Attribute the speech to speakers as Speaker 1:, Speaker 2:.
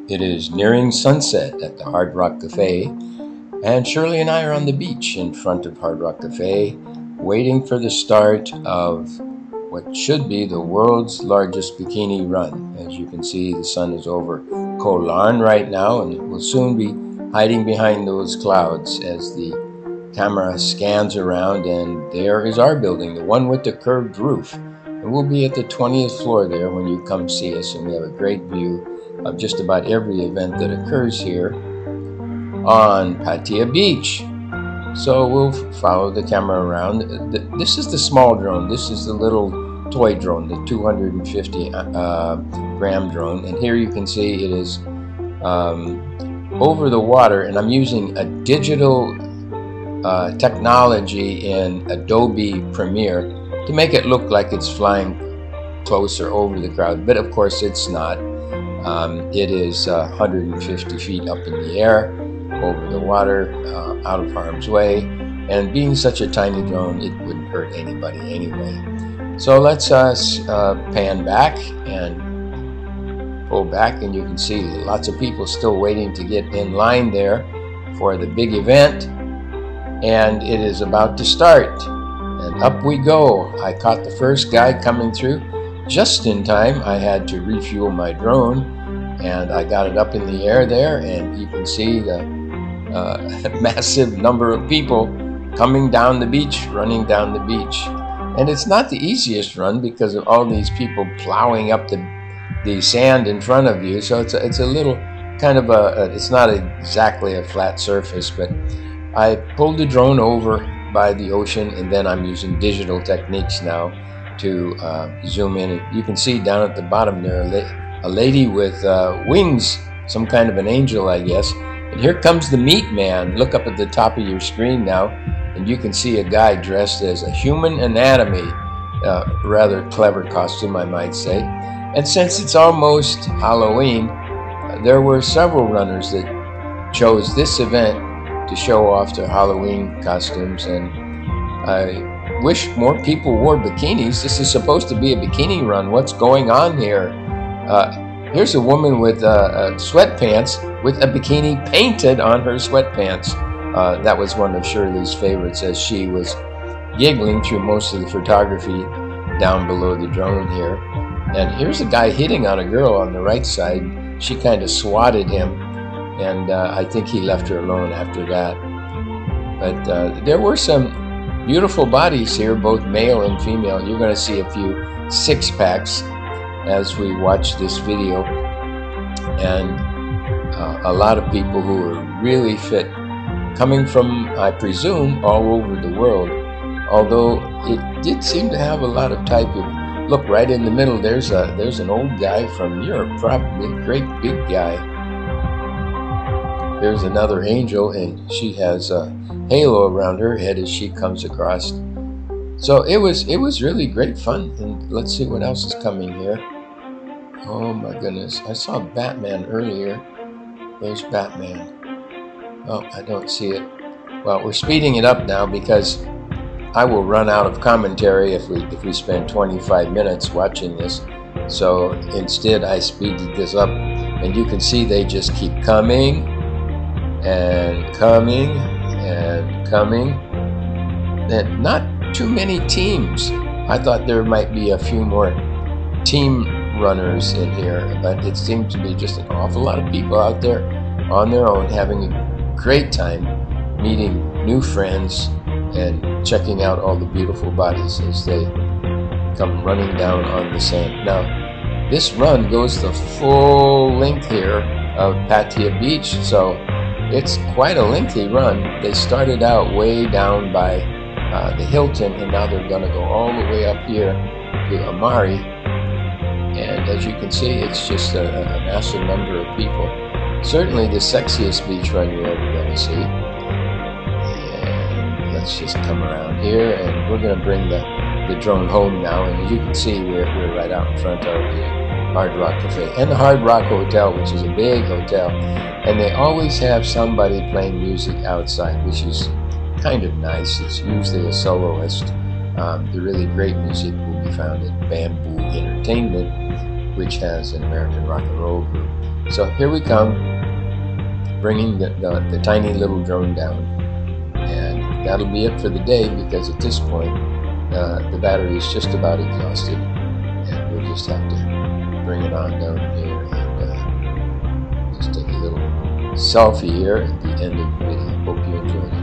Speaker 1: It is nearing sunset at the Hard Rock Cafe, and Shirley and I are on the beach in front of Hard Rock Cafe, waiting for the start of what should be the world's largest bikini run. As you can see, the sun is over Koh Larn right now, and it will soon be hiding behind those clouds as the camera scans around, and there is our building, the one with the curved roof. And we'll be at the 20th floor there when you come see us, and we have a great view of just about every event that occurs here on Pattaya Beach. So we'll follow the camera around. This is the small drone. This is the little toy drone, the 250 gram drone. And here you can see it is over the water, and I'm using a digital technology in Adobe Premiere to make it look like it's flying closer over the crowd, but of course it's not. It is 150 feet up in the air, over the water, out of harm's way, and being such a tiny drone, it wouldn't hurt anybody anyway. So let's pan back and pull back, and you can see lots of people still waiting to get in line there for the big event, and it is about to start. And up we go. I caught the first guy coming through just in time. I had to refuel my drone, and I got it up in the air there, and you can see the massive number of people coming down the beach, running down the beach. And it's not the easiest run because of all these people plowing up the sand in front of you. So it's a little kind of it's not exactly a flat surface, but I pulled the drone over by the ocean, and then I'm using digital techniques now to zoom in. And you can see down at the bottom there a lady with wings, some kind of an angel, I guess. And here comes the meat man. Look up at the top of your screen now, and you can see a guy dressed as a human anatomy, rather clever costume, I might say. And since it's almost Halloween, there were several runners that chose this event to show off their Halloween costumes, and I wish more people wore bikinis. This is supposed to be a bikini run. What's going on here? Here's a woman with sweatpants with a bikini painted on her sweatpants. That was one of Shirley's favorites, as she was giggling through most of the photography down below the drone here. And here's a guy hitting on a girl on the right side. She kind of swatted him, and I think he left her alone after that. But there were some beautiful bodies here, both male and female. You're going to see a few six-packs as we watch this video, and a lot of people who are really fit, coming from, I presume, all over the world, although it did seem to have a lot of type of look. Right in the middle, there's an old guy from Europe, probably, great big guy. There's another angel, and she has a halo around her head as she comes across. So it was really great fun. And let's see what else is coming here. Oh my goodness, I saw Batman earlier. There's Batman. Oh, I don't see it. Well, we're speeding it up now because I will run out of commentary if we spend 25 minutes watching this. So instead I speeded this up, and you can see they just keep coming and coming and coming, and not too many teams. I thought there might be a few more team runners in here, but it seemed to be just an awful lot of people out there on their own, having a great time, meeting new friends, and checking out all the beautiful bodies as they come running down on the sand. Now, this run goes the full length here of Pattaya Beach, so it's quite a lengthy run. They started out way down by the Hilton, and now they're going to go all the way up here to Amari. And as you can see, it's just a massive number of people. Certainly the sexiest beach run you're ever going to see. And let's just come around here, and we're going to bring the drone home now. And as you can see, we're right out in front of the Hard Rock Cafe and the Hard Rock Hotel, which is a big hotel. And they always have somebody playing music outside, which is kind of nice. It's usually a soloist. The really great music will be found at Bamboo Entertainment. which has an American rock and roll group. So here we come, bringing the tiny little drone down. And that'll be it for the day, because at this point, the battery is just about exhausted. And we'll just have to bring it on down here and just take a little selfie here at the end of the video. Hope you enjoyed it.